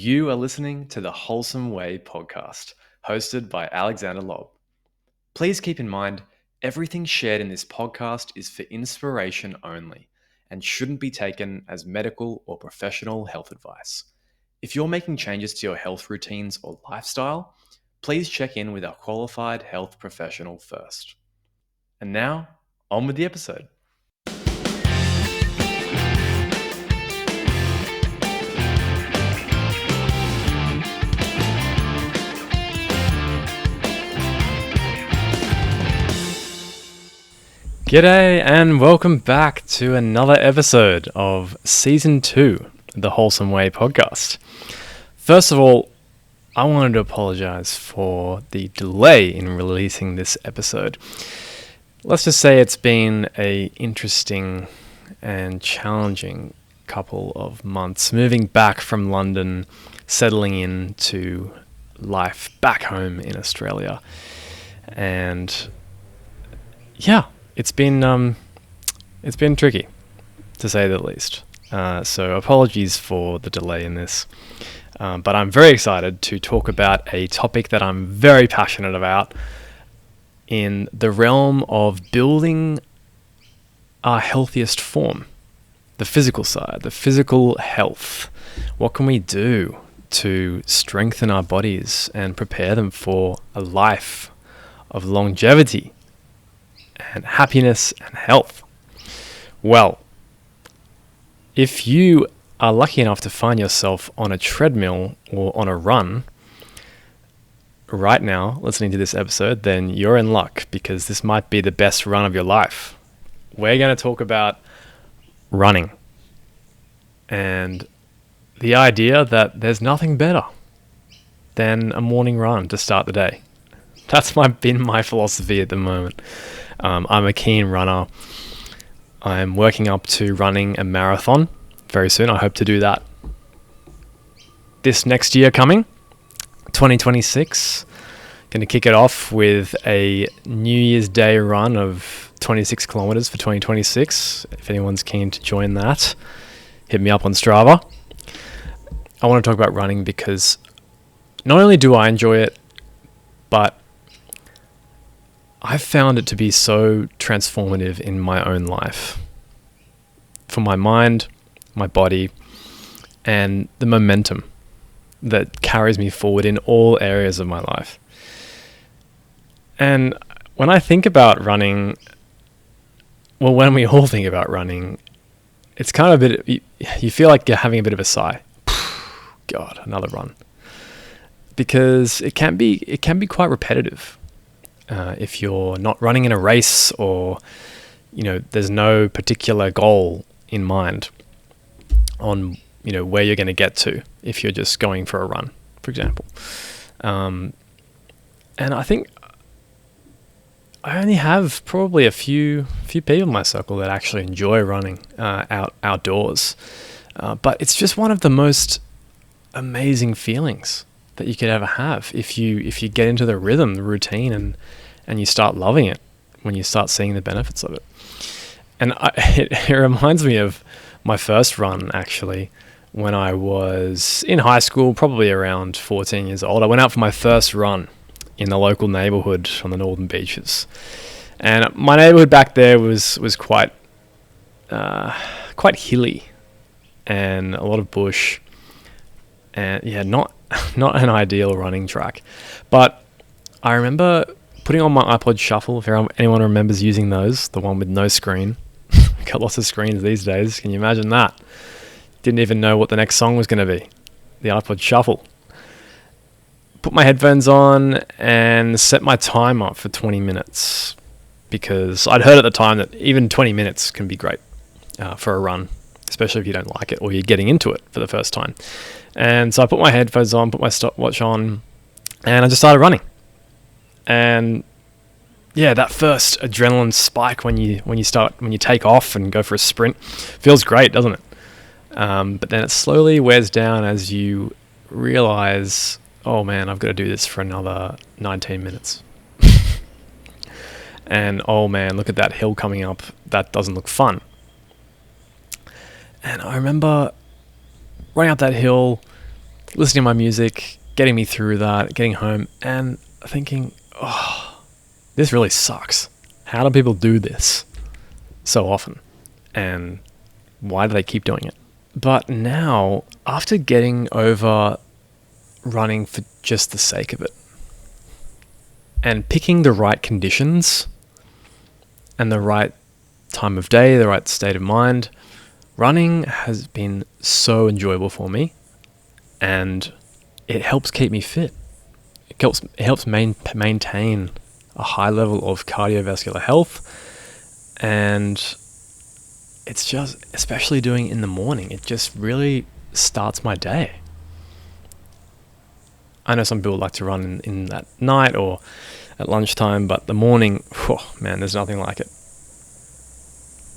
You are listening to the Wholesome Way podcast, hosted by Alexander Lobb. Please keep in mind, everything shared in this podcast is for inspiration only and shouldn't be taken as medical or professional health advice. If you're making changes to your health routines or lifestyle, please check in with our qualified health professional first. And now, on with the episode. G'day and welcome back to another episode of Season 2 of the Wholesome Way podcast. First of all, I wanted to apologize for the delay in releasing this episode. Let's just say it's been an interesting and challenging couple of months, moving back from London, settling into life back home in Australia. And yeah, it's been tricky, to say the least. So apologies for the delay in this. But I'm very excited to talk about a topic that I'm very passionate about in the realm of building our healthiest form, the physical side, the physical health. What can we do to strengthen our bodies and prepare them for a life of longevity and happiness and health? Well, if you are lucky enough to find yourself on a treadmill or on a run right now listening to this episode, then you're in luck, because this might be the best run of your life. We're going to talk about running and the idea that there's nothing better than a morning run to start the day. That's been my philosophy at the moment. I'm a keen runner. I'm working up to running a marathon very soon. I hope to do that this next year coming, 2026. Going to kick it off with a New Year's Day run of 26 kilometers for 2026. If anyone's keen to join that, hit me up on Strava. I want to talk about running because not only do I enjoy it, but I've found it to be so transformative in my own life, for my mind, my body, and the momentum that carries me forward in all areas of my life. And when I think about running, well, when we all think about running, it's kind of a bit, you feel like you're having a bit of a sigh. God, another run. Because it can be quite repetitive. If you're not running in a race, or there's no particular goal in mind on where you're going to get to if you're just going for a run, for example. And I think I only have probably a few people in my circle that actually enjoy running outdoors, but it's just one of the most amazing feelings that you could ever have if you get into the rhythm, the routine, and you start loving it when you start seeing the benefits of it. And it reminds me of my first run, actually, when I was in high school, probably around 14 years old. I went out for my first run in the local neighborhood on the northern beaches. And my neighborhood back there was quite hilly and a lot of bush. And yeah, not an ideal running track. But I remember putting on my iPod Shuffle, if anyone remembers using those, the one with no screen. We've got lots of screens these days. Can you imagine that? Didn't even know what the next song was going to be. The iPod Shuffle. Put my headphones on and set my time up for 20 minutes, because I'd heard at the time that even 20 minutes can be great for a run, especially if you don't like it or you're getting into it for the first time. And so I put my headphones on, put my stopwatch on, and I just started running. And yeah, that first adrenaline spike when you take off and go for a sprint feels great, doesn't it? But then it slowly wears down as you realize, oh man, I've got to do this for another 19 minutes. And oh man, look at that hill coming up. That doesn't look fun. And I remember running up that hill, listening to my music, getting me through that, getting home, and thinking, oh, this really sucks. How do people do this so often? And why do they keep doing it? But now, after getting over running for just the sake of it, and picking the right conditions and the right time of day, the right state of mind, running has been so enjoyable for me, and it helps keep me fit. It helps maintain a high level of cardiovascular health, and it's just, especially doing it in the morning, it just really starts my day. I know some people like to run in at night or at lunchtime, but the morning, man, there's nothing like it.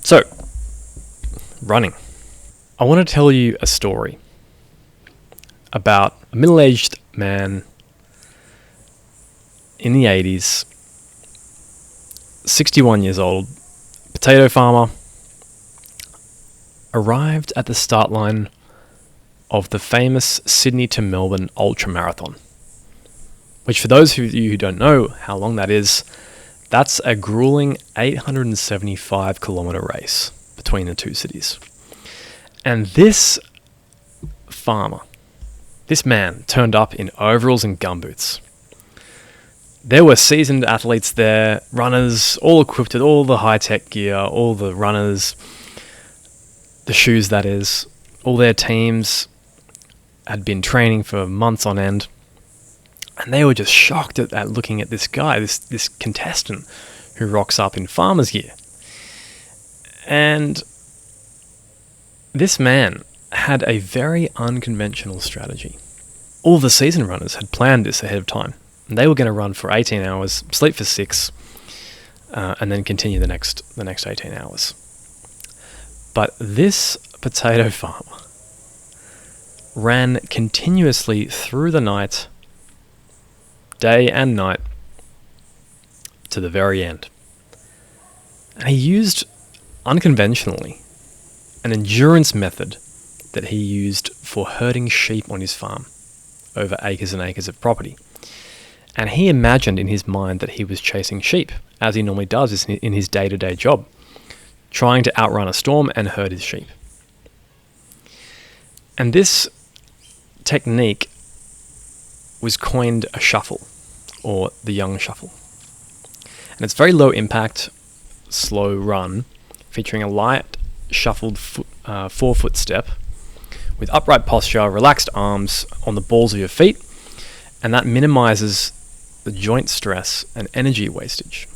So, running. I want to tell you a story about a middle-aged man in the 80s, 61 years old, potato farmer, arrived at the start line of the famous Sydney to Melbourne ultramarathon, which, for those of you who don't know how long that is, that's a gruelling 875 kilometre race between the two cities. And this farmer, this man, turned up in overalls and gumboots. There were seasoned athletes there, runners, all equipped with all the high-tech gear, all the runners, the shoes that is, all their teams had been training for months on end. And they were just shocked at looking at this guy, this contestant who rocks up in farmer's gear. And this man had a very unconventional strategy. All the season runners had planned this ahead of time. And they were going to run for 18 hours, sleep for 6, and then continue the next 18 hours. But this potato farmer ran continuously through the night, day and night, to the very end. And he used, unconventionally, an endurance method that he used for herding sheep on his farm over acres and acres of property. And he imagined in his mind that he was chasing sheep, as he normally does in his day-to-day job, trying to outrun a storm and herd his sheep. And this technique was coined a shuffle, or the young shuffle. And it's very low impact, slow run, featuring a light shuffled forefoot step with upright posture, relaxed arms on the balls of your feet, and that minimizes the joint stress and energy wastage,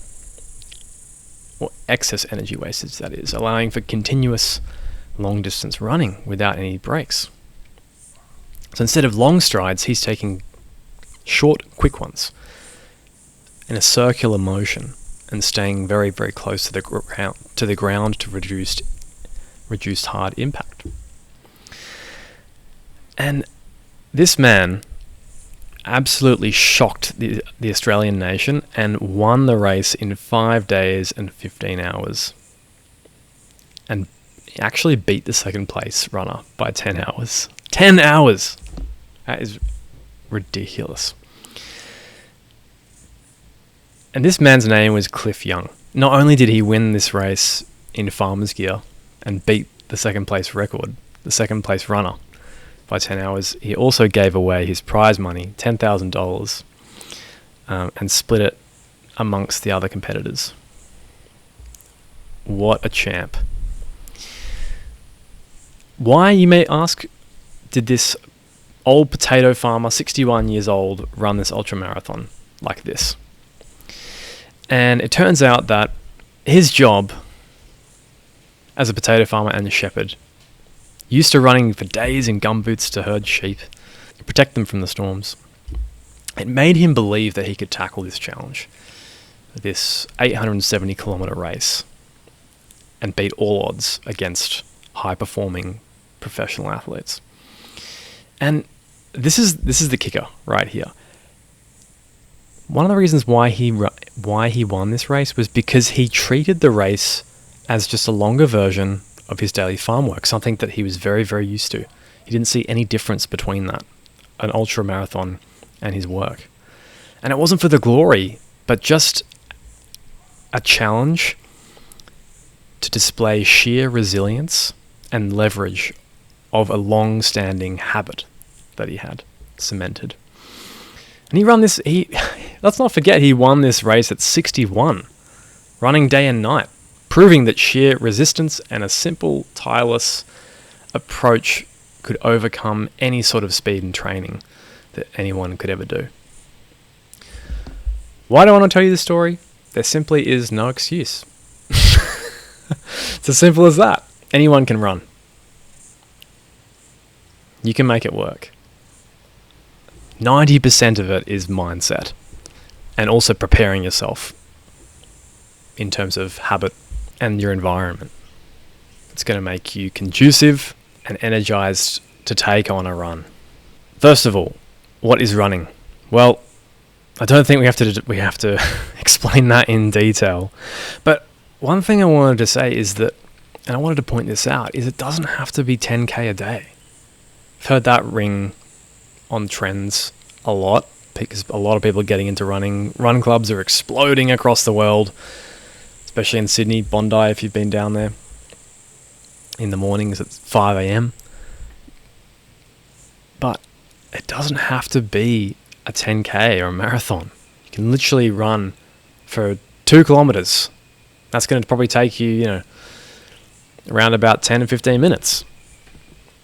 or excess energy wastage, that is, allowing for continuous long distance running without any breaks. So instead of long strides, he's taking short, quick ones in a circular motion and staying very, very close to the ground to reduce hard impact. And this man absolutely shocked the Australian nation and won the race in 5 days and 15 hours. And actually beat the second place runner by 10 hours. 10 hours! That is ridiculous. And this man's name was Cliff Young. Not only did he win this race in farmer's gear and beat the second place record, the second place runner, by 10 hours, he also gave away his prize money, $10,000, and split it amongst the other competitors. What a champ. Why, you may ask, did this old potato farmer, 61 years old, run this ultramarathon like this? And it turns out that his job as a potato farmer and a shepherd, used to running for days in gumboots to herd sheep, to protect them from the storms, it made him believe that he could tackle this challenge, this 870 kilometer race, and beat all odds against high-performing professional athletes. And this is the kicker right here. One of the reasons why he won this race was because he treated the race as just a longer version of his daily farm work, something that he was very, very used to. He didn't see any difference between that an ultramarathon and his work. And it wasn't for the glory, but just a challenge to display sheer resilience and leverage of a long-standing habit that he had cemented. And let's not forget, he won this race at 61, running day and night, proving that sheer resistance and a simple, tireless approach could overcome any sort of speed and training that anyone could ever do. Why do I want to tell you this story? There simply is no excuse. It's as simple as that. Anyone can run. You can make it work. 90% of it is mindset, and also preparing yourself in terms of habit and your environment. It's going to make you conducive and energized to take on a run. First of all, what is running? Well, I don't think we have to explain that in detail. But one thing I wanted to say is that, and I wanted to point this out, is it doesn't have to be 10k a day. I've heard that ring on trends a lot because a lot of people are getting into running. Run clubs are exploding across the world, especially in Sydney, Bondi, if you've been down there in the mornings at 5 a.m. But it doesn't have to be a 10k or a marathon. You can literally run for 2 kilometers. That's going to probably take you, around about 10 and 15 minutes.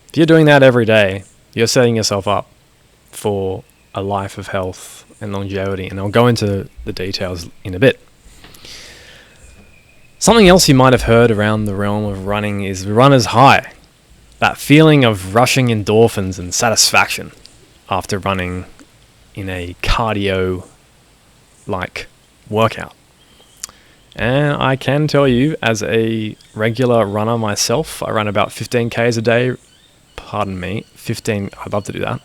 If you're doing that every day, you're setting yourself up for a life of health and longevity. And I'll go into the details in a bit. Something else you might have heard around the realm of running is runner's high. That feeling of rushing endorphins and satisfaction after running in a cardio-like workout. And I can tell you, as a regular runner myself, I run about 15k's a day. Pardon me, 15, I'd love to do that.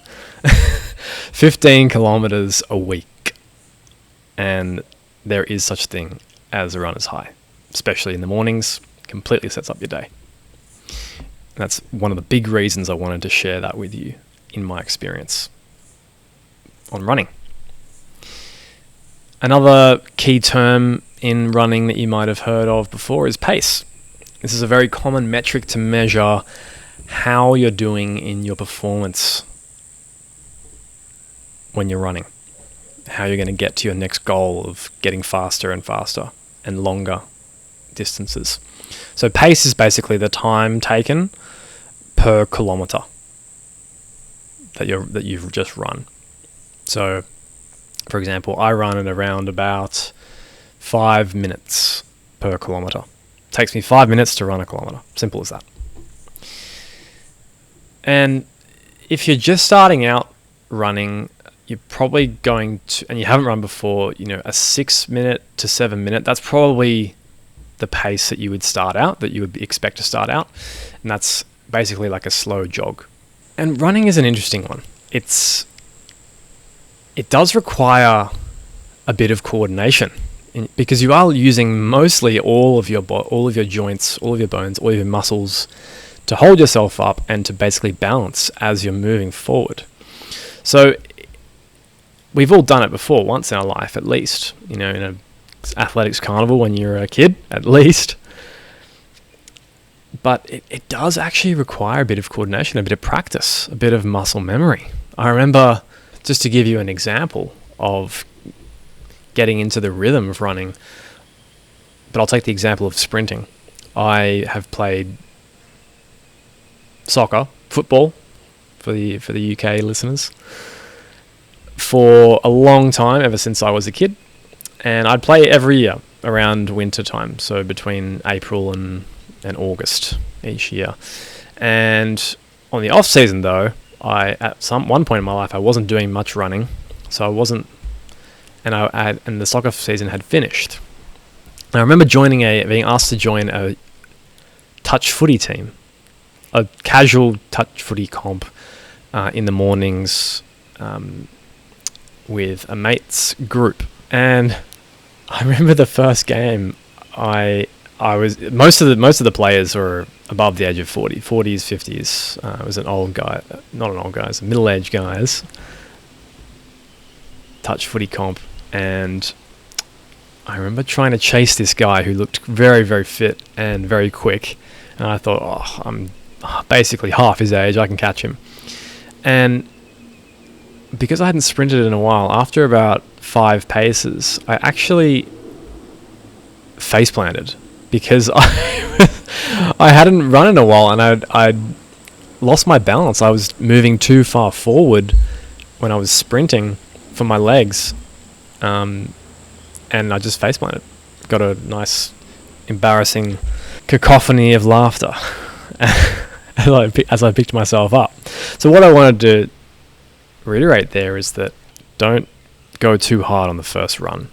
15 kilometers a week. And there is such a thing as a runner's high, especially in the mornings. Completely sets up your day. And that's one of the big reasons I wanted to share that with you in my experience on running. Another key term in running that you might have heard of before is pace. This is a very common metric to measure how you're doing in your performance when you're running, how you're going to get to your next goal of getting faster and faster and longer distances. So pace is basically the time taken per kilometer that you've just run. So, for example, I run at around about 5 minutes per kilometer. It takes me 5 minutes to run a kilometer. Simple as that. And if you're just starting out running, you're probably going to, and you haven't run before, a 6 minute to 7 minute, that's probably the pace that you would start out, that you would expect to start out. And that's basically like a slow jog. And running is an interesting one. It does require a bit of coordination because you are using mostly all of your joints, all of your bones, all of your muscles to hold yourself up and to basically balance as you're moving forward. So we've all done it before, once in our life at least, in an athletics carnival when you're a kid, at least. But it does actually require a bit of coordination, a bit of practice, a bit of muscle memory. I remember, just to give you an example of getting into the rhythm of running, but I'll take the example of sprinting. I have played football, for the UK listeners, for a long time, ever since I was a kid. And I'd play every year around winter time, so between April and August each year. And on the off season though, at one point in my life I wasn't doing much running, so I wasn't, and the soccer season had finished. And I remember being asked to join a touch footy team, a casual touch footy comp in the mornings with a mate's group. And I remember the first game, I I was most of the players were above the age of 40, 40s, 50s. It was an old guy, not an old guy, it's middle-aged guys. Touch footy comp, and I remember trying to chase this guy who looked very, very fit and very quick, and I thought, oh, I'm basically half his age, I can catch him. And because I hadn't sprinted in a while, after about 5 paces, I actually face planted because I hadn't run in a while, and I'd lost my balance. I was moving too far forward when I was sprinting for my legs, and I just face planted. Got a nice, embarrassing cacophony of laughter as I picked myself up. So what I wanted to reiterate there is that don't go too hard on the first run.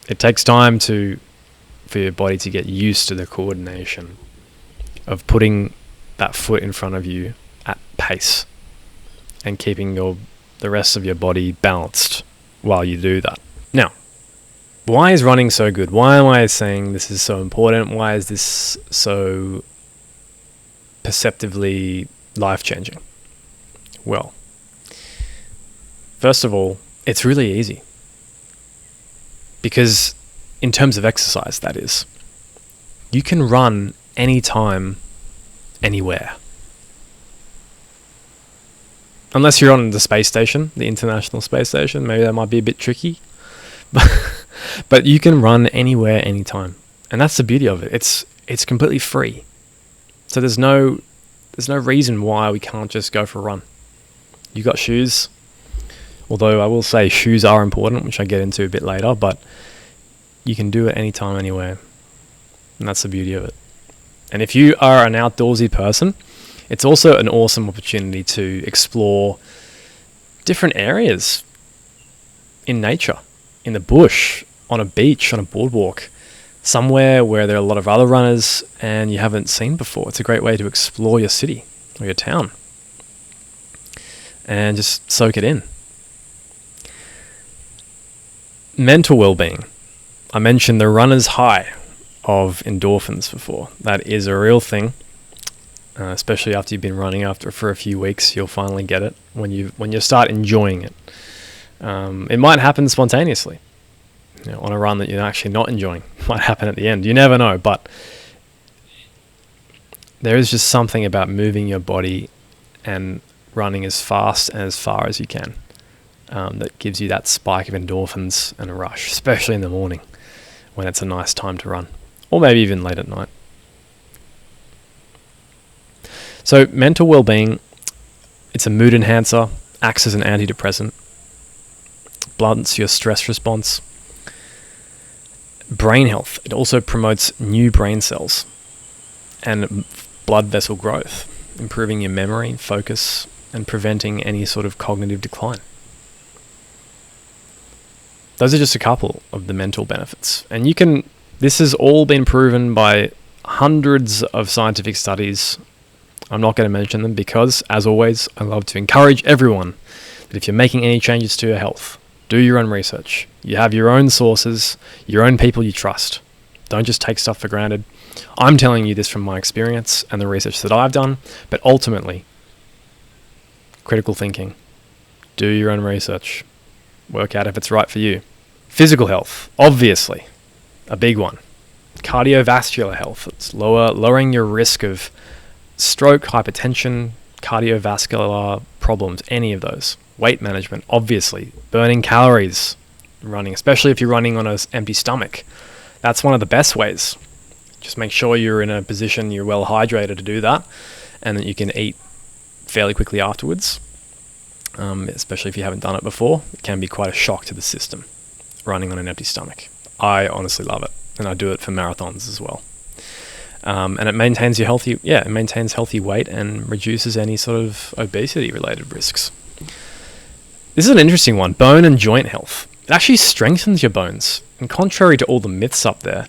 It takes time for your body to get used to the coordination of putting that foot in front of you at pace and keeping the rest of your body balanced while you do that. Now, why is running so good? Why am I saying this is so important? Why is this so perceptively life-changing? Well, first of all, it's really easy. Because in terms of exercise, that is, you can run anytime, anywhere. Unless you're on the space station, the International Space Station, maybe that might be a bit tricky. But you can run anywhere, anytime. And that's the beauty of it. It's completely free. So there's no reason why we can't just go for a run. You got shoes, although I will say shoes are important, which I get into a bit later, but you can do it anytime, anywhere. And that's the beauty of it. And if you are an outdoorsy person, it's also an awesome opportunity to explore different areas in nature, in the bush, on a beach, on a boardwalk, somewhere where there are a lot of other runners and you haven't seen before. It's a great way to explore your city or your town and just soak it in. Mental well-being. I mentioned the runner's high of endorphins before. That is a real thing, especially after you've been running for a few weeks. You'll finally get it when you start enjoying it. It might happen spontaneously, on a run that you're actually not enjoying. It might happen at the end. You never know, but there is just something about moving your body and running as fast and as far as you can that gives you that spike of endorphins and a rush, especially in the morning when it's a nice time to run, or maybe even late at night. So mental well-being, it's a mood enhancer, acts as an antidepressant, blunts your stress response. Brain health, it also promotes new brain cells and blood vessel growth, improving your memory, focus, and preventing any sort of cognitive decline. Those are just a couple of the mental benefits. And this has all been proven by hundreds of scientific studies. I'm not going to mention them because, as always, I love to encourage everyone that if you're making any changes to your health, do your own research. You have your own sources, your own people you trust. Don't just take stuff for granted. I'm telling you this from my experience and the research that I've done, but ultimately, critical thinking. Do your own research. Work out if it's right for you. Physical health, obviously, a big one. Cardiovascular health, it's lowering your risk of stroke, hypertension, cardiovascular problems, any of those. Weight management, obviously. Burning calories, running, especially if you're running on an empty stomach. That's one of the best ways. Just make sure you're in a position, you're well hydrated to do that, and that you can eat fairly quickly afterwards. Especially if you haven't done it before. It can be quite a shock to the system, running on an empty stomach. I honestly love it, and I do it for marathons as well. And it maintains it maintains healthy weight and reduces any sort of obesity-related risks. This is an interesting one, bone and joint health. It actually strengthens your bones. And contrary to all the myths up there,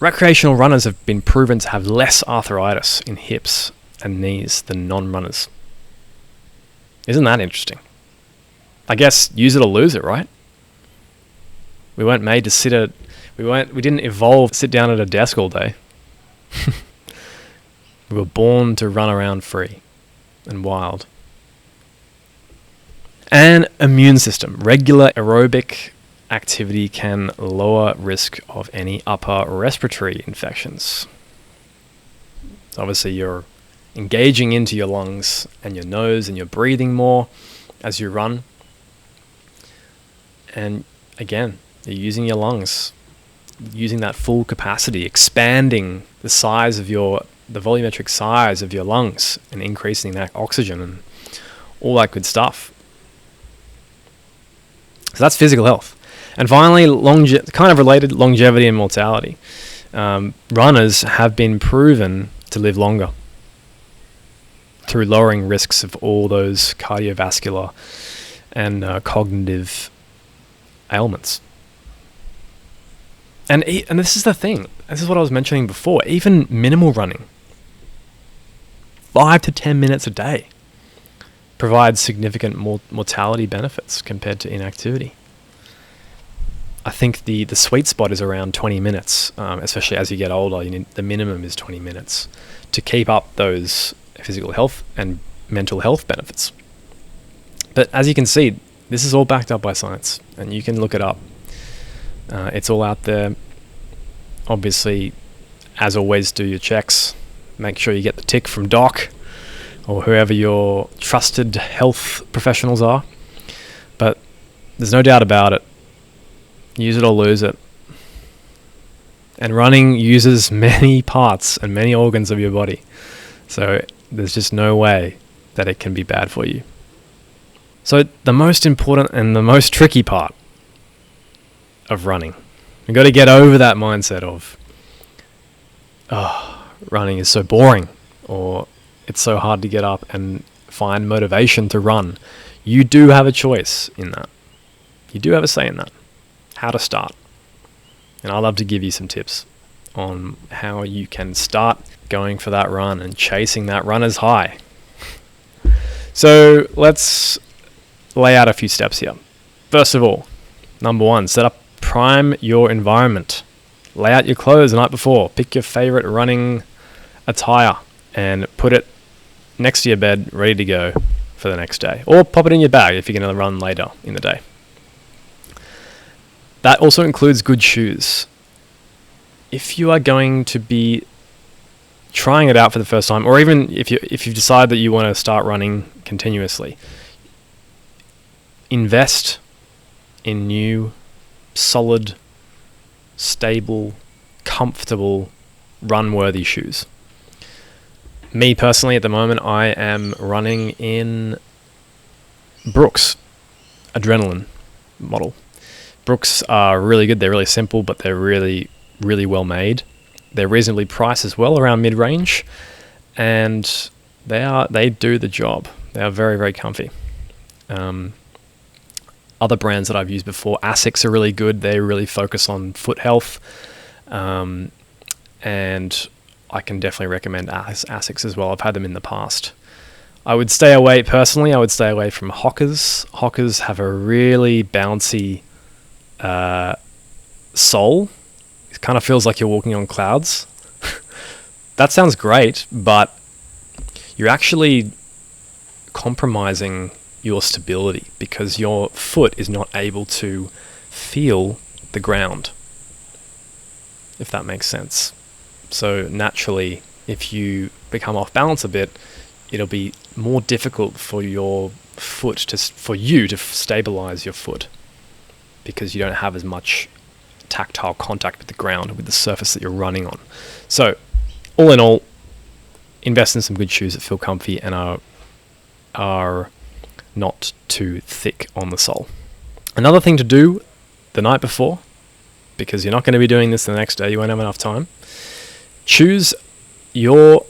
recreational runners have been proven to have less arthritis in hips and knees than non-runners. Isn't that interesting? I guess use it or lose it, right? We weren't made to we didn't evolve to sit down at a desk all day. We were born to run around free and wild. And immune system. Regular aerobic activity can lower risk of any upper respiratory infections. So obviously you're engaging into your lungs and your nose and you're breathing more as you run. And again, you're using your lungs, using that full capacity, expanding the volumetric size of your lungs and increasing that oxygen and all that good stuff. So that's physical health. And finally, kind of related, longevity and mortality. Runners have been proven to live longer through lowering risks of all those cardiovascular and cognitive ailments. And this is the thing. This is what I was mentioning before. Even minimal running, 5 to 10 minutes a day, provides significant mortality benefits compared to inactivity. I think the sweet spot is around 20 minutes, especially as you get older. The minimum is 20 minutes to keep up those physical health and mental health benefits. But as you can see, this is all backed up by science, and you can look it up. It's all out there. Obviously, as always, do your checks. Make sure you get the tick from doc or whoever your trusted health professionals are. But there's no doubt about it. Use it or lose it. And running uses many parts and many organs of your body. So there's just no way that it can be bad for you. So the most important and the most tricky part of running, you've got to get over that mindset of, running is so boring, or it's so hard to get up and find motivation to run. You do have a choice in that. You do have a say in that. How to start. And I'd love to give you some tips on how you can start going for that run and chasing that runner's high. So let's lay out a few steps here. First of all, number 1, prime your environment. Lay out your clothes the night before. Pick your favorite running attire and put it next to your bed, ready to go for the next day. Or pop it in your bag if you're going to run later in the day. That also includes good shoes. If you are going to be trying it out for the first time, or even if you decide that you want to start running continuously, invest in new, solid, stable, comfortable, run-worthy shoes. Me personally, at the moment, I am running in Brooks Adrenaline model. Brooks are really good. They're really simple, but they're really, really well made. They're reasonably priced as well, around mid-range, and they do the job. They are very, very comfy. Other brands that I've used before, Asics are really good. They really focus on foot health, and I can definitely recommend Asics as well. I've had them in the past. I would stay away from Hokas. Hokas have a really bouncy sole. It kind of feels like you're walking on clouds. That sounds great, but you're actually compromising your stability because your foot is not able to feel the ground, if that makes sense. So naturally, if you become off balance a bit, it'll be more difficult for you to stabilize your foot because you don't have as much tactile contact with the ground, with the surface that you're running on. So all in all, invest in some good shoes that feel comfy and are not too thick on the sole. Another thing to do the night before, because you're not going to be doing this the next day, you won't have enough time, choose your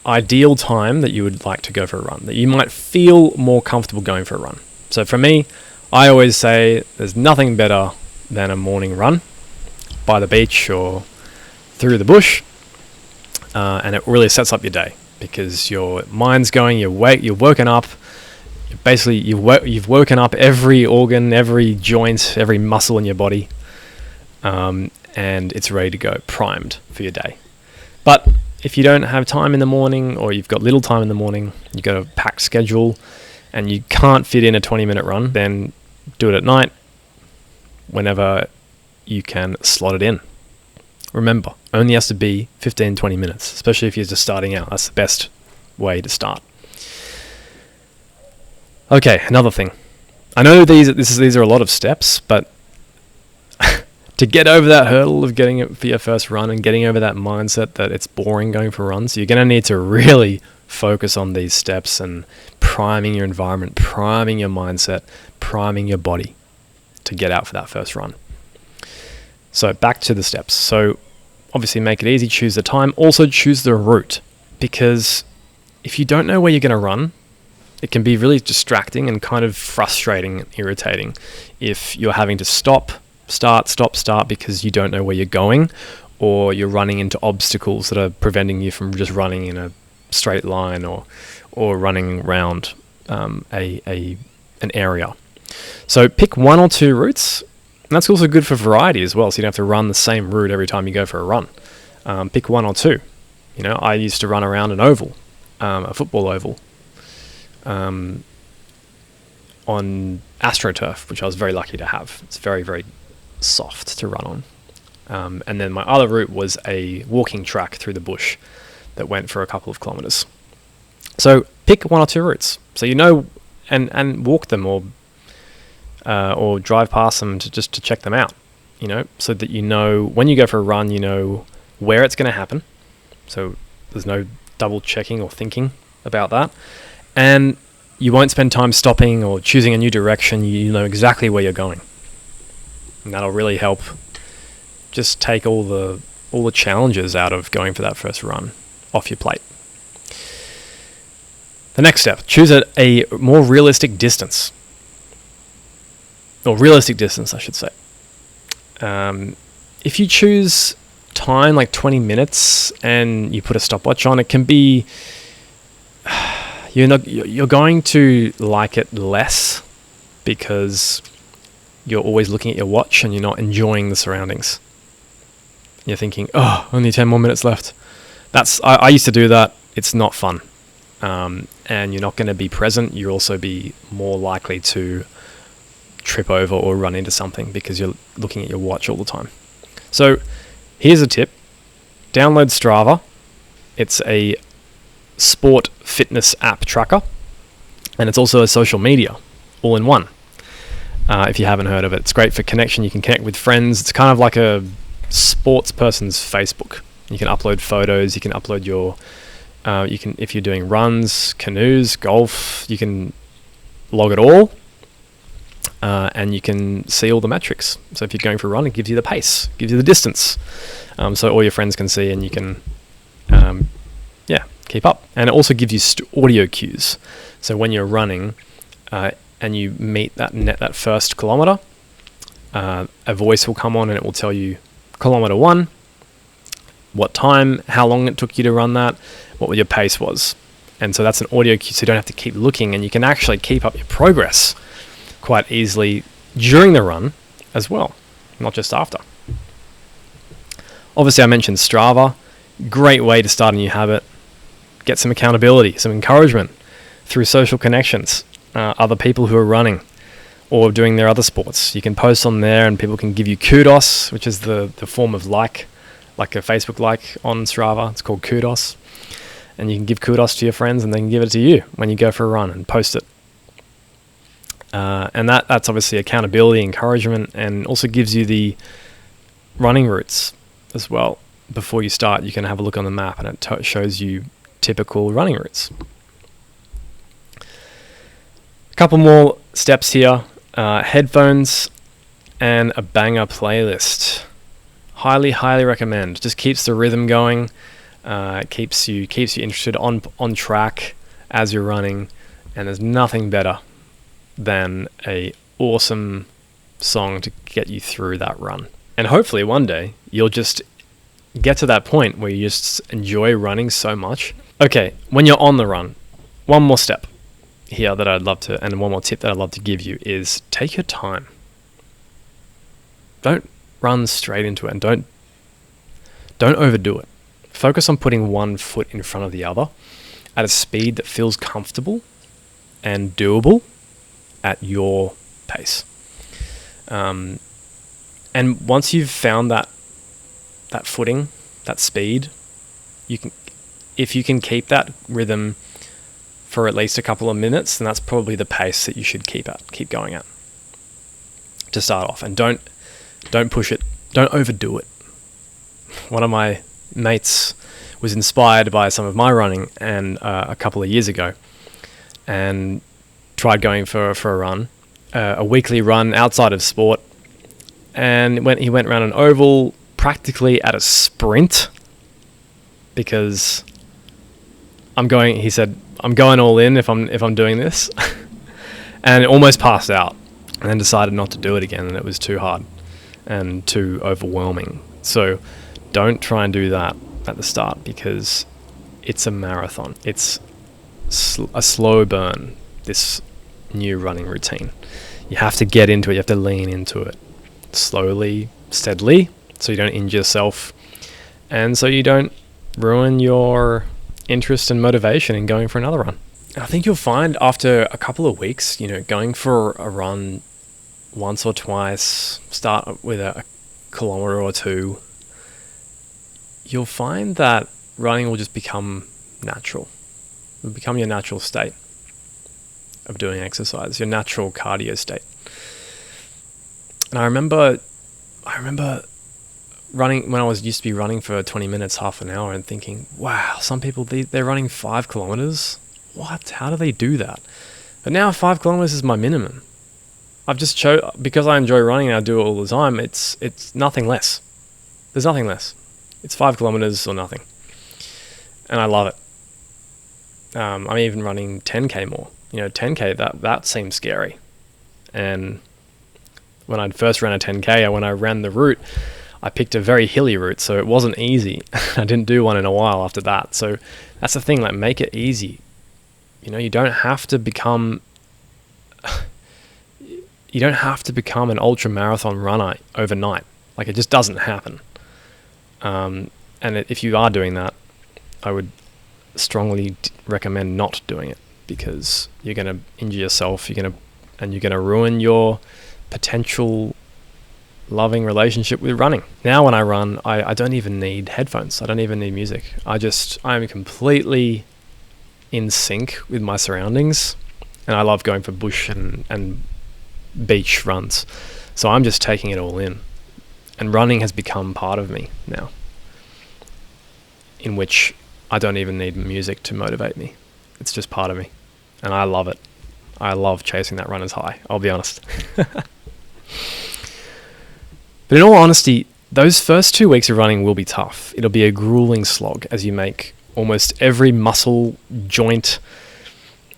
ideal time that you would like to go for a run, that you might feel more comfortable going for a run. So for me, I always say there's nothing better than a morning run by the beach or through the bush, and it really sets up your day because your mind's going, you're woken up. Basically, you've woken up every organ, every joint, every muscle in your body and it's ready to go, primed for your day. But if you don't have time in the morning, or you've got little time in the morning, you've got a packed schedule, and you can't fit in a 20-minute run, then do it at night, whenever you can slot it in. Remember, only has to be 15-20 minutes, especially if you're just starting out. That's the best way to start. Okay, another thing. I know these are a lot of steps, but to get over that hurdle of getting it for your first run and getting over that mindset that it's boring going for runs, you're going to need to really focus on these steps and priming your environment, priming your mindset, priming your body to get out for that first run. So back to the steps. So obviously make it easy, choose the time, also choose the route, because if you don't know where you're going to run, it can be really distracting and kind of frustrating and irritating if you're having to stop, start because you don't know where you're going, or you're running into obstacles that are preventing you from just running in a straight line or running around an area. So pick one or two routes, and that's also good for variety as well, so you don't have to run the same route every time you go for a run. Pick one or two. I used to run around an oval, a football oval, on AstroTurf, which I was very lucky to have. It's very, very soft to run on. And then my other route was a walking track through the bush that went for a couple of kilometers. So pick one or two routes, so and walk them or drive past them to check them out, so that when you go for a run, where it's going to happen. So there's no double checking or thinking about that. And you won't spend time stopping or choosing a new direction. You know exactly where you're going. And that'll really help just take all the challenges out of going for that first run off your plate. The next step, choose a more realistic distance. Or realistic distance, I should say. If you choose time like 20 minutes and you put a stopwatch on, it can be... You're going to like it less because you're always looking at your watch and you're not enjoying the surroundings. You're thinking, only 10 more minutes left. I used to do that. It's not fun. And you're not going to be present. You'll also be more likely to trip over or run into something because you're looking at your watch all the time. So here's a tip. Download Strava. It's a sport fitness app tracker, and it's also a social media all in one. If you haven't heard of it, it's great for connection. You can connect with friends. It's kind of like a sports person's Facebook. You can upload photos. You can upload your if you're doing runs, canoes, golf, you can log it all, and you can see all the metrics. So if you're going for a run, it gives you the pace, gives you the distance, so all your friends can see, and you can keep up. And it also gives you audio cues. So when you're running and you meet that first kilometer, a voice will come on and it will tell you kilometer 1, what time, how long it took you to run that, what your pace was. And so that's an audio cue, so you don't have to keep looking, and you can actually keep up your progress quite easily during the run as well, not just after. Obviously, I mentioned Strava. Great way to start a new habit. Get some accountability, some encouragement through social connections, other people who are running or doing their other sports. You can post on there and people can give you kudos, which is the form of like a Facebook like on Strava. It's called kudos. And you can give kudos to your friends and they can give it to you when you go for a run and post it. And that's obviously accountability, encouragement, and also gives you the running routes as well. Before you start, you can have a look on the map and it shows you typical running routes. A couple more steps here. Headphones and a banger playlist. Highly recommend. Just keeps the rhythm going. Keeps you interested on track as you're running, and there's nothing better than a awesome song to get you through that run. And hopefully one day you'll just get to that point where you just enjoy running so much. Okay, when you're on the run, one more step here that I'd love to, and one more tip that I'd love to give you is take your time. Don't run straight into it, and don't overdo it. Focus on putting one foot in front of the other at a speed that feels comfortable and doable at your pace. And once you've found that footing, that speed, if you can keep that rhythm for at least a couple of minutes, then that's probably the pace that you should keep going at to start off. And don't push it, don't overdo it. One of my mates was inspired by some of my running and a couple of years ago, and tried going for a run, a weekly run outside of sport, and he went around an oval practically at a sprint, because he said, I'm going all in if I'm doing this, and almost passed out, and then decided not to do it again, and it was too hard and too overwhelming. So don't try and do that at the start, because it's a marathon. It's a slow burn, this new running routine. You have to get into it. You have to lean into it slowly, steadily, so you don't injure yourself, and so you don't ruin your interest and motivation in going for another run. I think you'll find after a couple of weeks, going for a run once or twice, start with a kilometer or two, you'll find that running will just become natural. It will become your natural state of doing exercise, your natural cardio state. And I remember running when I used to be running for 20 minutes, half an hour, and thinking, wow, some people, they're running 5 kilometers. What? How do they do that? But now 5 kilometers is my minimum. I've just because I enjoy running and I do it all the time, it's nothing less. There's nothing less. It's 5 kilometers or nothing. And I love it. I'm even running 10k more. 10k, that seems scary. And when I first ran a 10k, when I ran the route, I picked a very hilly route, so it wasn't easy. I didn't do one in a while after that. So that's the thing, make it easy. You don't have to become an ultramarathon runner overnight. It just doesn't happen. And if you are doing that, I would strongly recommend not doing it, because you're going to injure yourself. You're going to ruin your potential loving relationship with running. Now when I run, I don't even need headphones. I don't even need music. I am completely in sync with my surroundings, and I love going for bush and beach runs. So I'm just taking it all in. And running has become part of me now, in which I don't even need music to motivate me. It's just part of me. And I love it. I love chasing that runner's high, I'll be honest. But in all honesty, those first 2 weeks of running will be tough. It'll be a gruelling slog as you make almost every muscle, joint,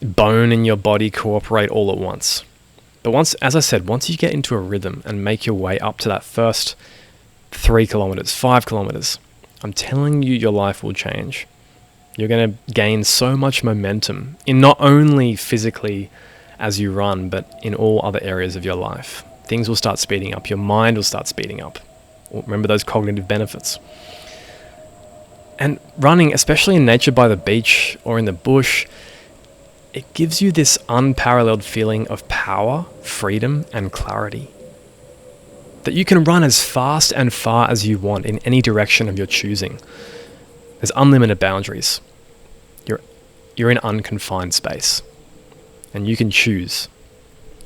bone in your body cooperate all at once. But once you get into a rhythm and make your way up to that first 3 kilometers, 5 kilometers, I'm telling you, your life will change. You're going to gain so much momentum in not only physically as you run, but in all other areas of your life. Things will start speeding up. Your mind will start speeding up. Remember those cognitive benefits. And running, especially in nature by the beach or in the bush, it gives you this unparalleled feeling of power, freedom, and clarity. That you can run as fast and far as you want in any direction of your choosing. There's unlimited boundaries. You're in unconfined space. And you can choose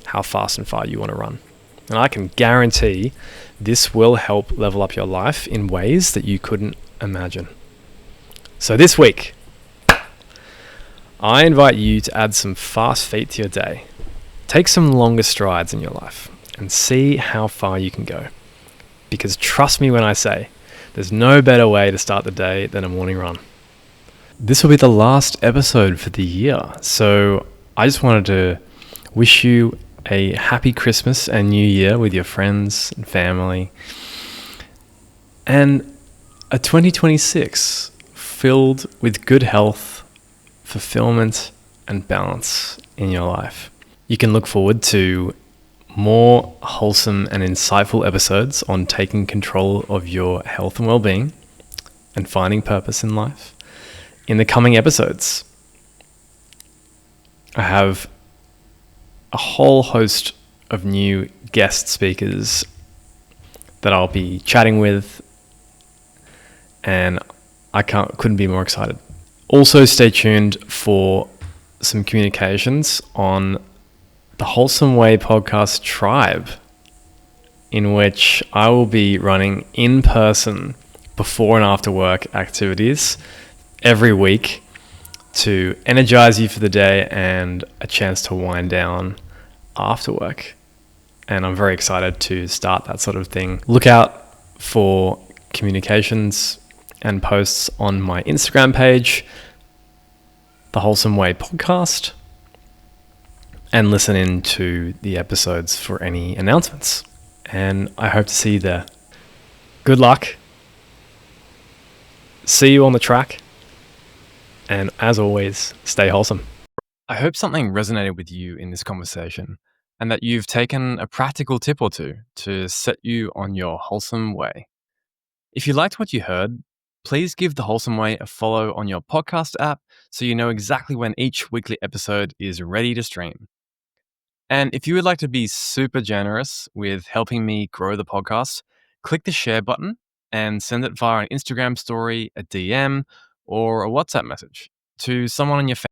how fast and far you want to run. And I can guarantee this will help level up your life in ways that you couldn't imagine. So this week, I invite you to add some fast feet to your day. Take some longer strides in your life and see how far you can go. Because trust me when I say, there's no better way to start the day than a morning run. This will be the last episode for the year. So I just wanted to wish you a happy Christmas and New Year with your friends and family. And a 2026 filled with good health, fulfillment, and balance in your life. You can look forward to more wholesome and insightful episodes on taking control of your health and well-being and finding purpose in life in the coming episodes. I have a whole host of new guest speakers that I'll be chatting with, and I couldn't be more excited. Also, stay tuned for some communications on the Wholesome Way podcast tribe, in which I will be running in-person before and after work activities every week to energize you for the day and a chance to wind down after work. And I'm very excited to start that sort of thing. Look out for communications and posts on my Instagram page, The Wholesome Way Podcast, and listen in to the episodes for any announcements. And I hope to see you there. Good luck. See you on the track. And as always, stay wholesome. I hope something resonated with you in this conversation and that you've taken a practical tip or two to set you on your wholesome way. If you liked what you heard, please give The Wholesome Way a follow on your podcast app so you know exactly when each weekly episode is ready to stream. And if you would like to be super generous with helping me grow the podcast, click the share button and send it via an Instagram story, a DM, or a WhatsApp message to someone in your family